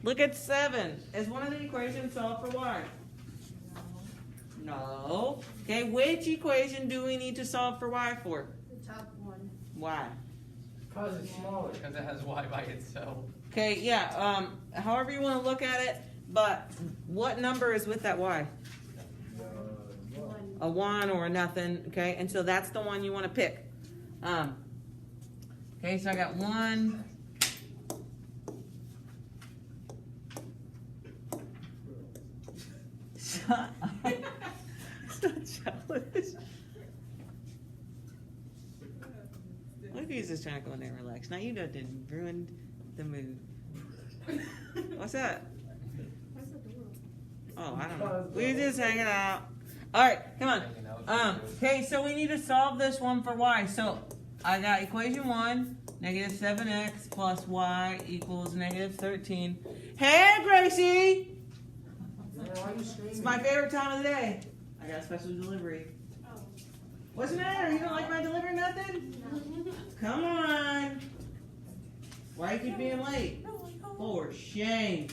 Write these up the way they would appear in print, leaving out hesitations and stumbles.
Look at 7. Is one of the equations solved for y? No. Okay, which equation do we need to solve for y for? The top one. Why? Because it's smaller. Because it has y by itself. Okay, yeah, however you want to look at it, but what number is with that y? One. A 1 or a nothing, okay? And so that's the one you want to pick. Okay, so I got 1. Shut up. So jealous. Look, he's just trying to go in there and relax. Now you done ruined the mood. What's that? What's the door? Oh, I don't know. We just hanging out. All right, come on. Okay, so we need to solve this one for y. So I got equation 1, negative 7x plus y equals negative 13. Hey, Gracie! Man, why you screaming? It's my favorite time of the day. I got a special delivery. Oh. What's the matter? You don't like my delivery nothing? Come on. Why you keep being late? For shame.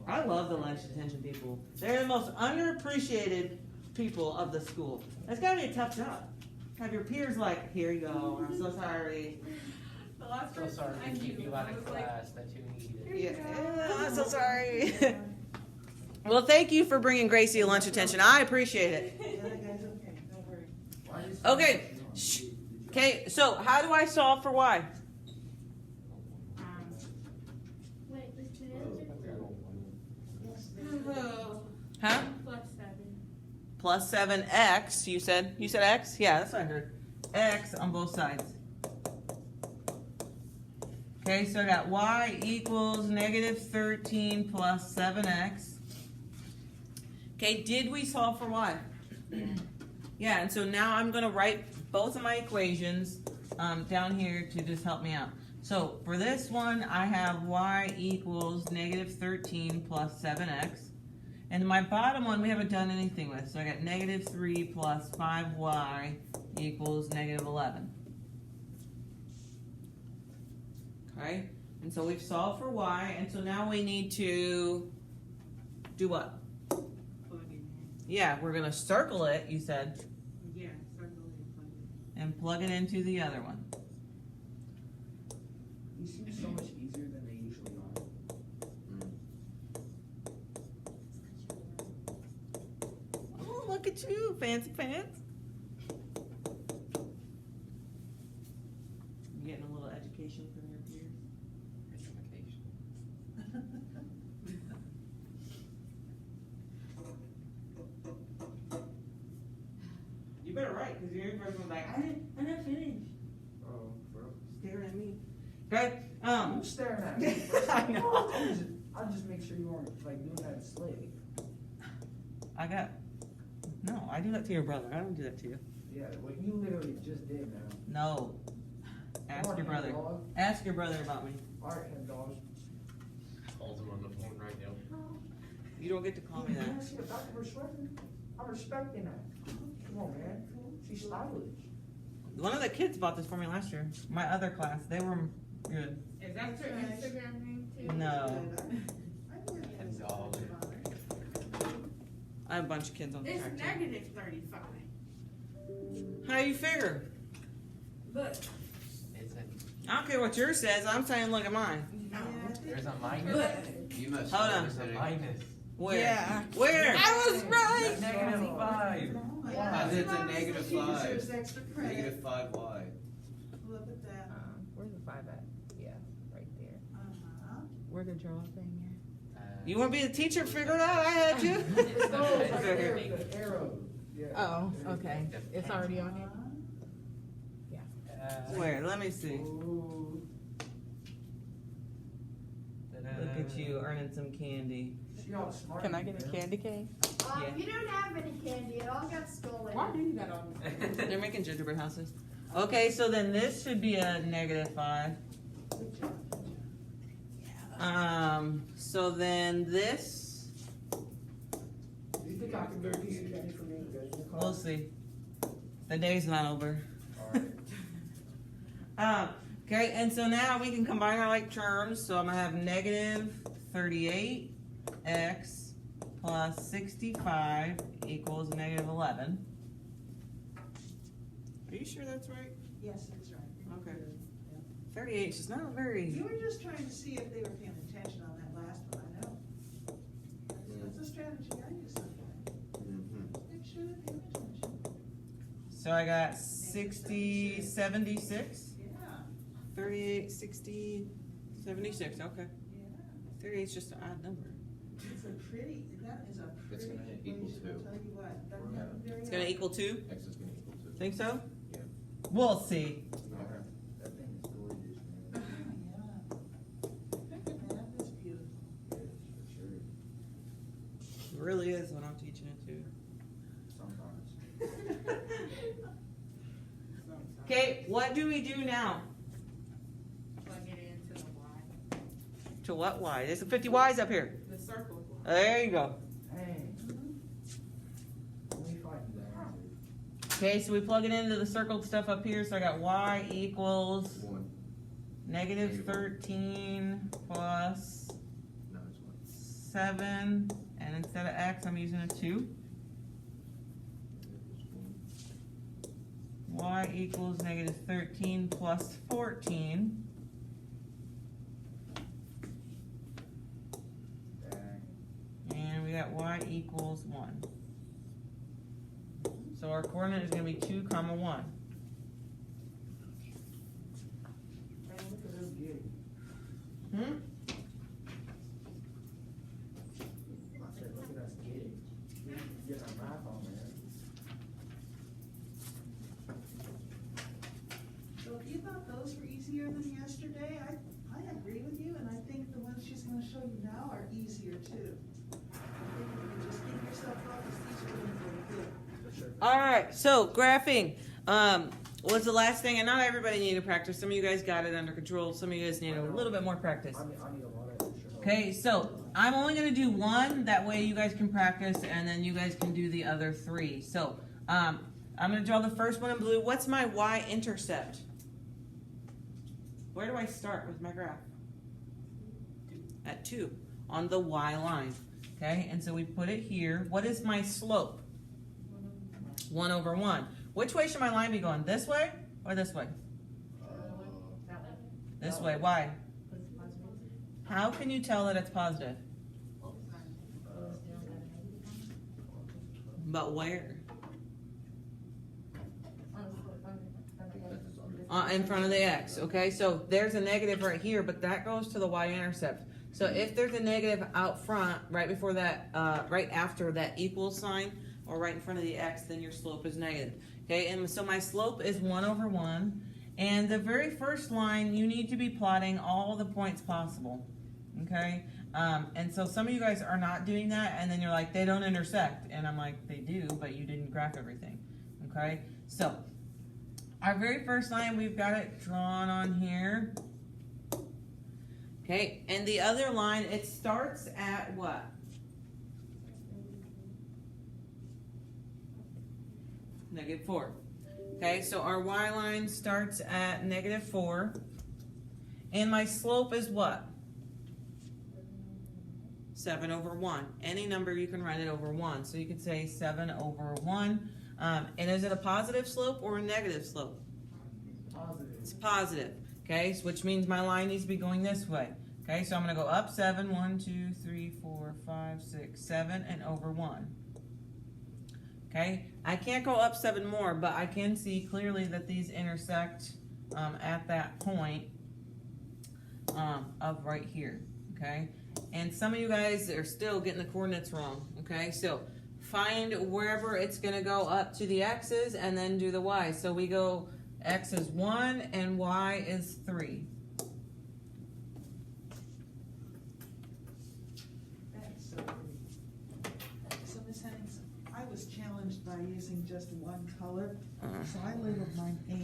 I love the lunch detention people. They're the most underappreciated people of the school. That's gotta be a tough job. Have your peers like, here you go, I'm so sorry. The last So person sorry I to keep knew, you out I of was like, class that you needed. Yeah, I'm so sorry. Well, thank you for bringing Gracie a lunch attention. I appreciate it. Why you Okay. Shh. Okay, so how do I solve for y? wait, is the Huh? plus 7. Plus 7x, you said x? Yeah, that's what I heard. X on both sides. Okay, so I got y equals negative 13 plus 7x. Okay, did we solve for y? Yeah, and so now I'm going to write both of my equations down here to just help me out. So for this one, I have y equals negative 13 plus 7x. And my bottom one, we haven't done anything with. So I got negative 3 plus 5y equals negative 11. Okay? And so we've solved for y. And so now we need to do what? Yeah, we're going to circle it, you said, Yeah, circle it. and plug it into the other one. These seem so much easier than they usually are. Oh, look at you, fancy pants. You getting a little education from your peers? You better write, because your person was like, I'm not finished. Oh, bro. Staring at me. Okay, I'm staring at me. I know. I'll just make sure you aren't like doing that slave. No, I do that to your brother. I don't do that to you. Yeah, what you literally just did, man. No. Ask Come on, your brother. dog. Ask your brother about me. Alright, head dog. Calls him on the phone right now. You don't get to call me You that. wanna see the back of her sweater? I'm respecting that. Come on, man. She's stylish. One of the kids bought this for me last year. My other class. They were good. Is that your Instagram name too? No. And dog. I have a bunch of kids on the It's track team. negative 35. How you figure? Look. It's a, I don't care what yours says. I'm saying look at mine. No. there's a minus. Look. You must Hold on. There's a minus. Where? Yeah. Where? I was right. Negative 5. Because it's a negative She 5. deserves extra credit. Negative 5y. Look at that. Where's the 5 at? Yeah, right there. Uh-huh. Where the draw thing You want to be the teacher? Figure it out. I had to. No, it's right there with the arrow. Yeah. at? Oh, okay. It's already on here. Where? Let me see. Ooh. Look at you earning some candy. She all smart. Can I get a man. candy cane? Yeah. You don't have any candy. It all got stolen. Why do you got on there? They're making gingerbread houses. Okay, so then this should be a negative 5. So then this, Do you think I can do a piece of candy for me and guys in the car? we'll see. The day's not over. Alright. Okay, and so now we can combine our like terms. So I'm gonna have negative 38x plus 65 equals negative 11. Are you sure that's right? Yes, that's right. Okay. 38 is just not very. You were just trying to see if they were paying attention on that last one, I know. That's a strategy I use sometimes. Make sure they're paying attention. So I got 60, 76. Yeah, 38, 60, 76. Okay. yeah. 38 is just an odd number. It's a pretty, that is a It's pretty gonna equal equation, two. I'll tell you what. Doesn't happen very It's gonna often. equal 2. X is gonna equal 2. Think so? Yeah. We'll see. That thing is gorgeous, man. Yeah. That is beautiful. It is, for sure. It really is when I'm teaching it too. Sometimes. Okay, what do we do now? Plug it into the Y. To what y? There's some 50 y's up here. The circle Y. There you go. Dang. Let me find that answer. Okay, so we plug it into the circled stuff up here. So I got y equals 1. negative 13 plus No, it's 1. 7. And instead of x, I'm using a 2. Y equals negative 13 plus 14. Dang. And we got y equals 1. So our coordinate is going to be 2, comma 1. Man, look at this gig. Hmm? I said, look at us gig. Get our math on, man. So if you thought those were easier than yesterday, I agree with you, and I think the ones she's gonna show you now are easier too. I think if you just give yourself focus, these are gonna go good. For sure. All right, so graphing was the last thing, and not everybody needed to practice. Some of you guys got it under control. Some of you guys need a little bit more practice. I need a lot of extra help. Okay, so I'm only going to do one. That way you guys can practice, and then you guys can do the other 3. So I'm going to draw the first one in blue. What's my y-intercept? Where do I start with my graph? At 2 on the y line. Okay, and so we put it here. What is my slope? 1 over 1. Which way should my line be going? This way or this way? This way. Why? How can you tell that it's positive? But where? In front of the x. Okay, so there's a negative right here, but that goes to the y-intercept. So if there's a negative out front, right before that, right after that equal sign, or right in front of the x, then your slope is negative. Okay, and so my slope is 1 over 1. And the very first line, you need to be plotting all the points possible. Okay, and so some of you guys are not doing that, and then you're like, they don't intersect. And I'm like, they do, but you didn't graph everything. Okay, so our very first line, we've got it drawn on here. Okay, and the other line, it starts at what? -4. Okay, so our y line starts at -4. And my slope is what? 7 over 1. Any number you can write it over 1. So you could say 7 over 1. And is it a positive slope or a negative slope? Positive. It's positive. Okay, so which means my line needs to be going this way. Okay, so I'm going to go up 7, 1, 2, 3, 4, 5, 6, 7, and over 1. Okay, I can't go up 7 more, but I can see clearly that these intersect at that point of right here. Okay, and some of you guys are still getting the coordinates wrong. Okay, so find wherever it's going to go up to the x's and then do the y. So we go x is 1 and y is 3. That is so pretty. So Ms. Hennings, I was challenged by using just one color, so I labeled mine A.